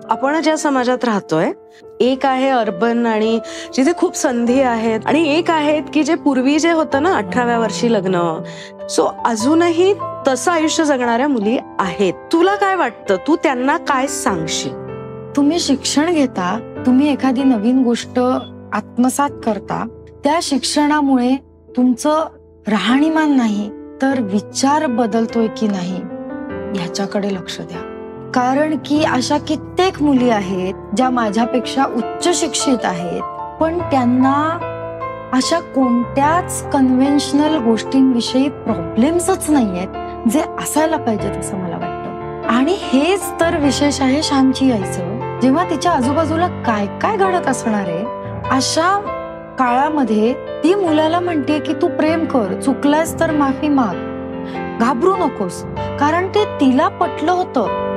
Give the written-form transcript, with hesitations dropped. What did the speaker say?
आपण ज्या समाजात राहतोय, एक आहे अर्बन आणि जिथे खूप संधी आहेत, आणि एक आहेत की जे पूर्वी जे होतं ना 18व्या वर्षी लग्न, सो अजूनही तसं आयुष्य जगणाऱ्या मुली आहेत. तुला काय वाटतं, तू त्यांना काय सांगशील? तुम्ही शिक्षण घेता, तुम्ही एखादी नवीन गोष्ट आत्मसात करता, त्या शिक्षणामुळे तुमचं राहणीमान नाही तर विचार बदलतोय की नाही ह्याच्याकडे लक्ष द्या. कारण की अशा कित्येक मुली आहेत ज्या माझ्यापेक्षा उच्च शिक्षित आहेत, पण त्यांना अशा कोणत्याच कन्व्हेन्शनल गोष्टींविषयी प्रॉब्लेम्सच नाहीयेत जे असायला पाहिजेत असं मला वाटतं. आणि हेच तर विशेष आहे श्यामची आईचं. जेव्हा तिच्या आजूबाजूला काय काय घडत असणार आहे, अशा काळामध्ये ती मुलाला म्हणते की तू प्रेम कर, चुकलास तर माफी माग, घाबरू नकोस, कारण ते तिला पटलं होतं.